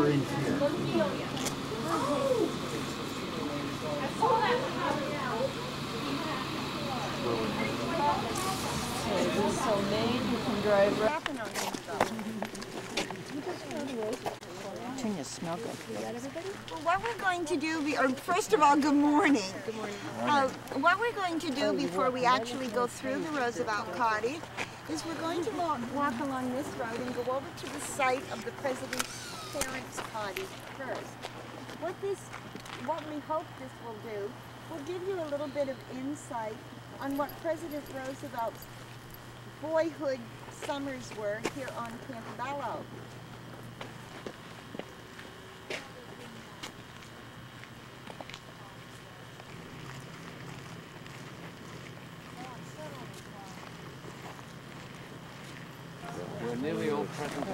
we're in here. Okay, this is homemade. You can drive right. Turn your smell good. You got everybody? Well, what we're going to do, first of all, good morning. Good morning. What we're going to do before we actually go through the Roosevelt cottage is we're going to walk along this road and go over to the site of the President's parents' cottage first. What we hope this will do, will give you a little bit of insight on what President Roosevelt's boyhood summers were here on Campobello. We're nearly all present.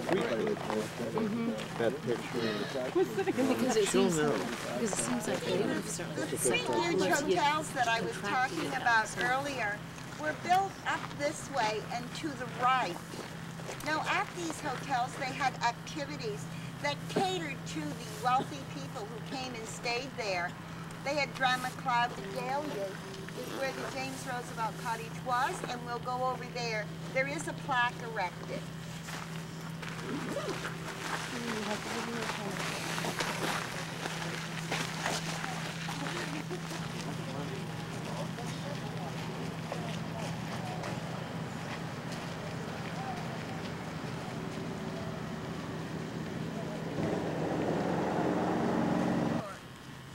That picture. Because it seems like they would have started. The three huge hotels that I was talking about earlier were built up this way and to the right. Now at these hotels they had activities that catered to the wealthy people who came and stayed there. They had drama clubs. Dahlia is where the James Roosevelt Cottage was, and we'll go over there. There is a plaque erected.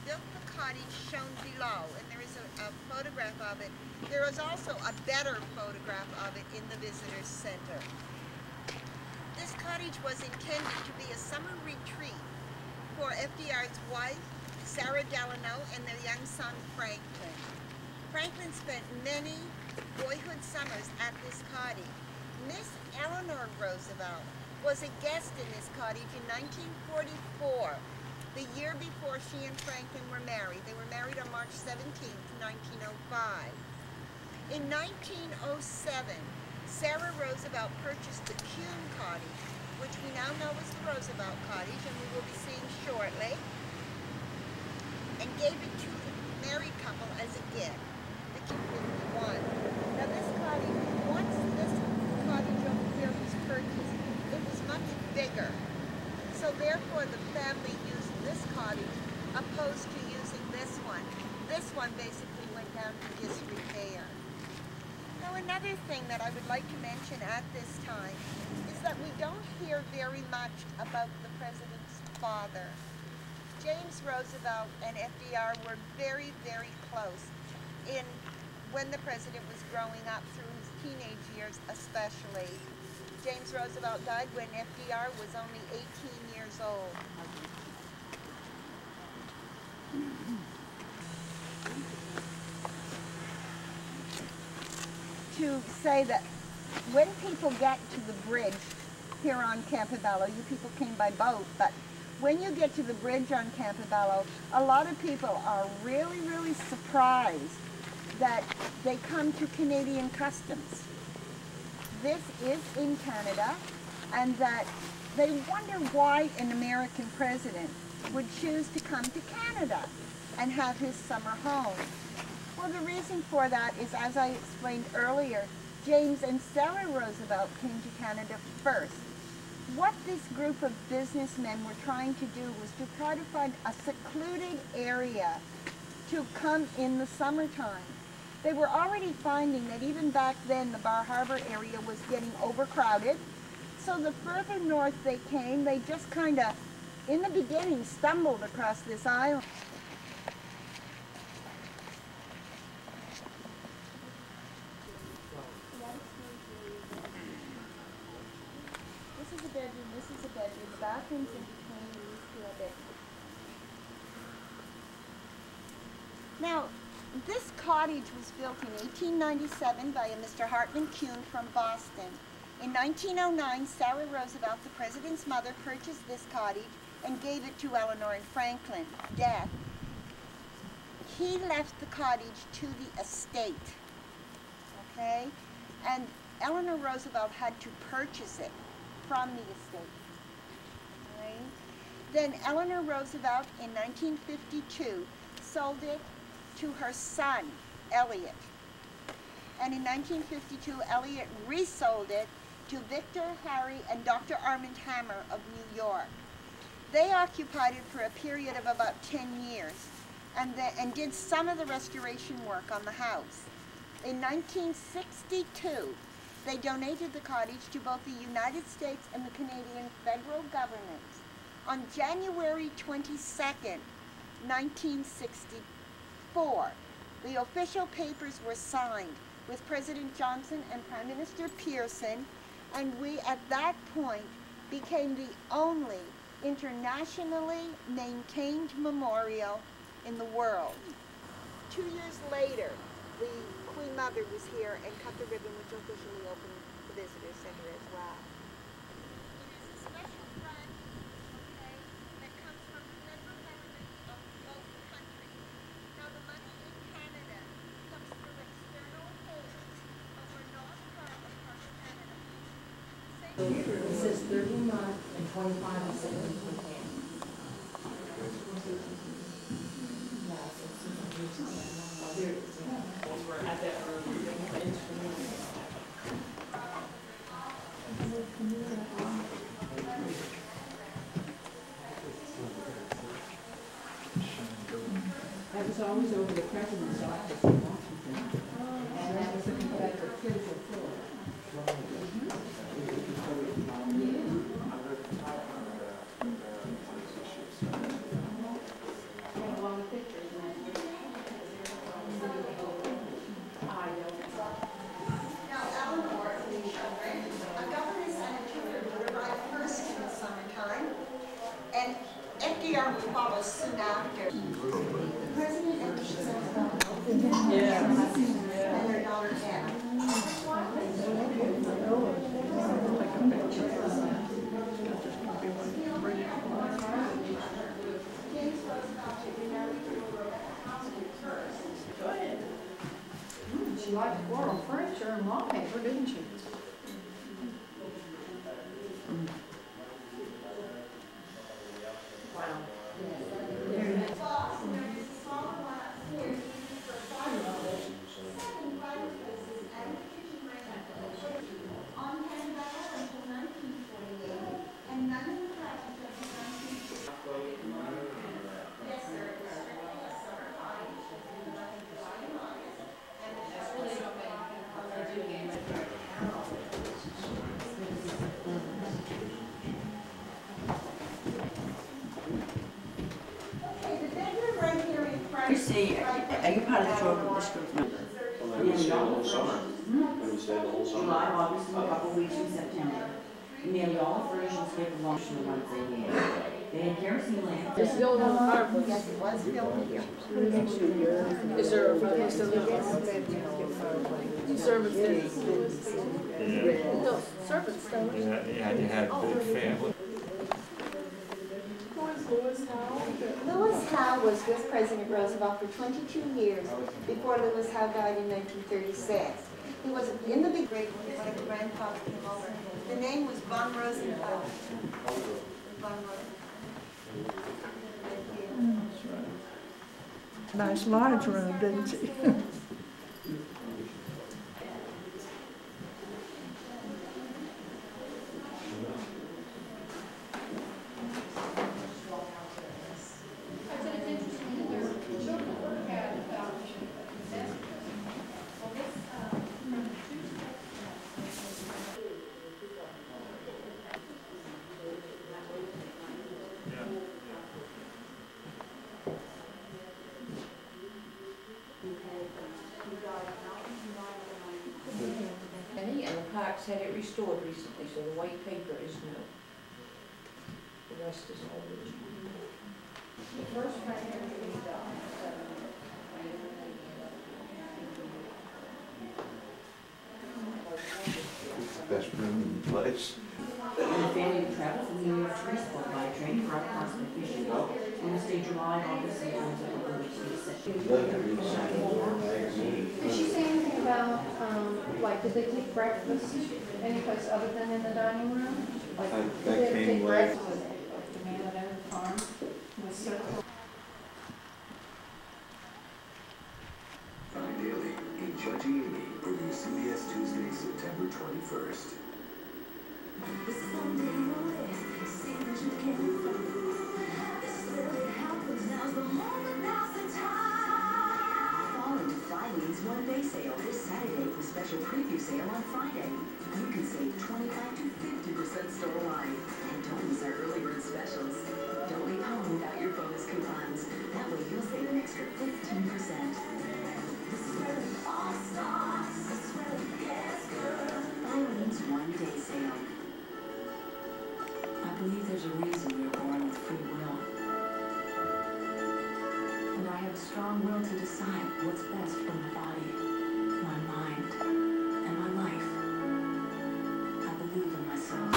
Built the cottage shown below, and there is a photograph of it. There is also a better photograph of it in the Visitor's Center. This cottage was intended to be a summer retreat for FDR's wife, Sarah Delano, and their young son, Franklin. Franklin spent many boyhood summers at this cottage. Miss Eleanor Roosevelt was a guest in this cottage in 1944, the year before she and Franklin were married. They were married on March 17th, 1905. In 1907, Sarah Roosevelt purchased the Kuhn Cottage, which we now know as the Roosevelt Cottage, and we will be seeing shortly, and gave it to the married couple as a gift, the Q51. Now this cottage, once this cottage over here was purchased, it was much bigger. So therefore the family used this cottage opposed to using this one. This one basically went down to disrepair. Now another thing that I would like to mention at this time is that we don't hear very much about the President's father. James Roosevelt and FDR were very, very close when the President was growing up through his teenage years especially. James Roosevelt died when FDR was only 18 years old. To say that when people get to the bridge here on Campobello, you people came by boat, but when you get to the bridge on Campobello, a lot of people are really, really surprised that they come to Canadian customs. This is in Canada, and that they wonder why an American president would choose to come to Canada and have his summer home. Well, the reason for that is, as I explained earlier, James and Sarah Roosevelt came to Canada first. What this group of businessmen were trying to do was to try to find a secluded area to come in the summertime. They were already finding that even back then the Bar Harbor area was getting overcrowded. So the further north they came, they just kind of, in the beginning, stumbled across this island. This is a bedroom, this is a bedroom. The bathroom's in between these two a bit. Now, this cottage was built in 1897 by a Mr. Hartman Kuhn from Boston. In 1909, Sarah Roosevelt, the President's mother, purchased this cottage and gave it to Eleanor and Franklin. Death. He left the cottage to the estate, okay? And Eleanor Roosevelt had to purchase it from the estate, right? Then Eleanor Roosevelt in 1952 sold it to her son, Elliot. And in 1952, Elliot resold it to Victor, Harry, and Dr. Armand Hammer of New York. They occupied it for a period of about 10 years and did some of the restoration work on the house. In 1962, they donated the cottage to both the United States and the Canadian federal governments. On January 22nd, 1964, the official papers were signed with President Johnson and Prime Minister Pearson, and we at that point became the only internationally maintained memorial in the world. 2 years later, the Queen Mother was here and cut the ribbon, which officially opened the visitor center as well. It is a special grant, okay, that comes from the federal government of both countries. Now the money in Canada comes through external holders, but we're not part of Canada. It says 30 months and 25 and 70. That was always over the president's office in Washington, and that was the Confederate treasure floor. And FDR would follow soon after. The president and Mrs. and their daughter Anna. She liked floral furniture and wallpaper, didn't she? You see, are you part of the program? This group member? Well, they would stay the whole summer. They would stay the whole summer. July, August, and a couple of weeks in September. Nearly all the versions here belong to the ones they had. They had kerosene lamps. It's still on the fireplace. Yes, it was filmed here. Is there a fireplace still there? Servants there. No, servants still. Yeah, you had big family. Lewis Howe was with President Roosevelt for 22 years before Lewis Howe died in 1936. He was in the big break when my grandfather came over. The name was von Rosenfeld. Von Rosenfeld. Nice large room, didn't she? And the Parks had it restored recently, so the white paper is new. The rest is all original. The first one here is It's the best room in the place. And the family would travel from New York to Brisbane by train for upcrossing fishing. And they stay July, August, and sometimes a couple of weeks in September. Did she say anything about, like, did they take breakfast anyplace other than in the dining room? Like, That did they came take later. breakfast? The man that owned the farm Find Daily in Judgy Amy, bringing CBS Tuesday, September 21st. This is someday away, see that you can find. This is where it happens, now's the moment, now's the time. Fall into Friday's one-day sale this Saturday with special preview sale on Friday. You can save 25 to 50% store-wide. And don't miss our early bird specials. Don't leave home without your bonus coupons. That way you'll save an extra 15%. This is where it all starts. This is where it gets good. Filene's one-day sale. I believe there's a reason we are born with free will. And I have a strong will to decide what's best for my body, my mind, and my life. I believe in myself.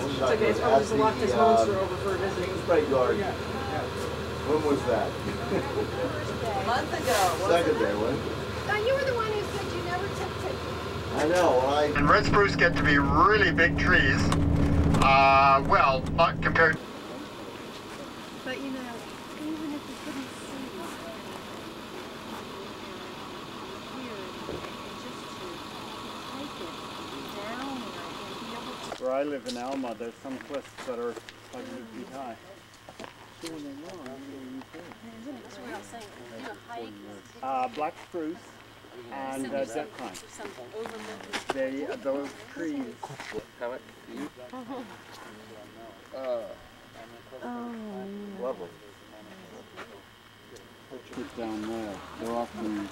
It's okay, it's probably just locked his monster over for a visit. Sprite yard. When was that? A month ago. Second day, when? You were the one who said you never took pictures. I know, And red spruce get to be really big trees. Well, not compared. But you know, even if you couldn't see here, just to take it down and be able to. Where I live in Alma, there's some cliffs that are 500 feet high. That's what I was saying. Do a hike. Black spruce and jet pine. Those trees. How much? Lovely. Put down there. They're often,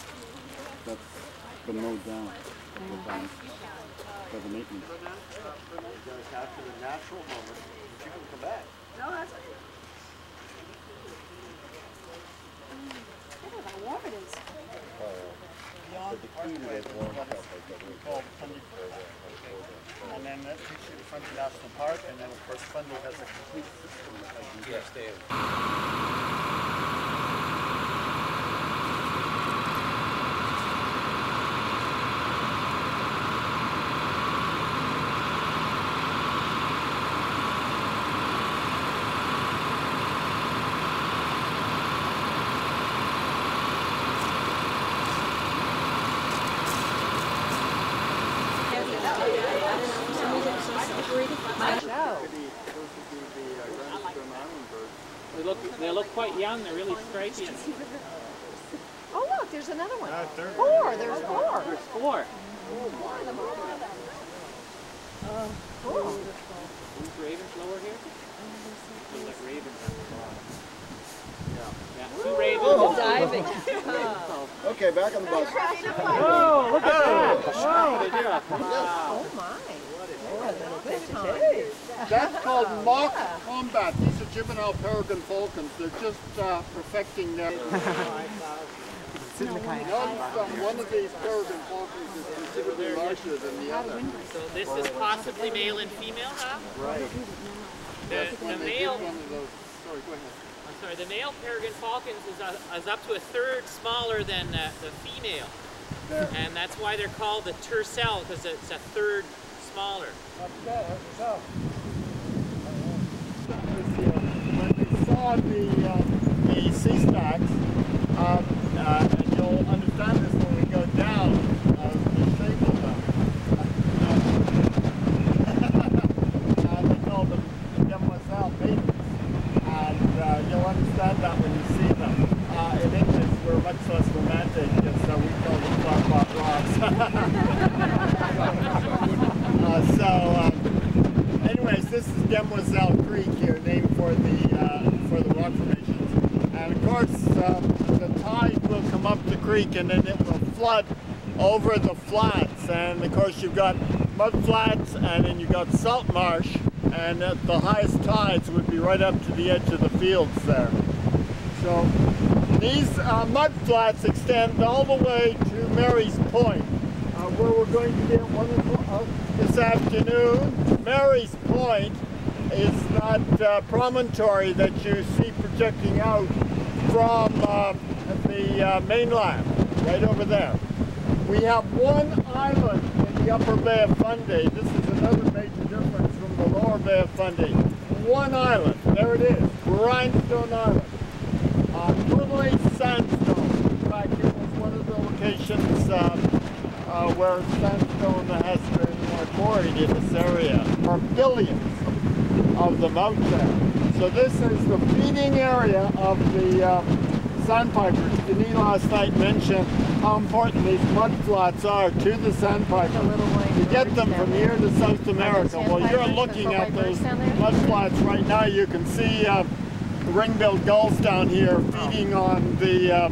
that's been mowed down for the maintenance. You guys capture the natural moment, but you can come back. No, that's okay. Look how warm it is. Beyond the key to that warm called Fundy. And then that takes you to Fundy National Park, and then of course Fundy has a complete system. Yes, Dave. They look quite young. They're really striking. Oh look, there's another one. Four. There's four. There's four. Cool. These ravens lower here. There's like ravens on the bottom. Yeah, two ravens. Oh, diving. Okay, back on the bus. Oh, look at that. Wow, they do. Oh my. That's called mock combat. These are juvenile peregrine falcons. They're just perfecting their... One of these peregrine falcons is considerably larger than the other. So this is possibly male and female, huh? Right. The male... Sorry, go ahead. I'm sorry, the male peregrine falcons is up to a third smaller than the female. And that's why they're called the tercel, because it's a third smaller. When we saw the sea stacks, and you'll understand this when we go down, the shape of them. They call them demoiselle babies, and you'll understand that when you see them. In English, we're much less romantic, so we call them flat rocks. Anyways, this is Demoiselle Creek here, named for the rock formations. And of course, the tide will come up the creek and then it will flood over the flats. And of course, you've got mud flats, and then you got salt marsh, and at the highest tides would be right up to the edge of the fields there. So these mud flats extend all the way to Mary's Point, where we're going to be at 1 o'clock this afternoon. Mary's Point is that promontory that you see projecting out from the mainland, right over there. We have one island in the upper Bay of Fundy. This is another major difference from the lower Bay of Fundy. One island, there it is, Grindstone Island. Totally sandstone. In fact, it was one of the locations where sandstone has been quarried in this area. There are billions of them out there. So this is the feeding area of the sandpipers. Denis last night mentioned how important these mud flats are to the sandpiper. You get them from here to South America. Well, you're looking at those mud flats right now. You can see ring-billed gulls down here feeding on the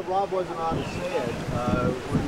Rob wasn't on to say it. We're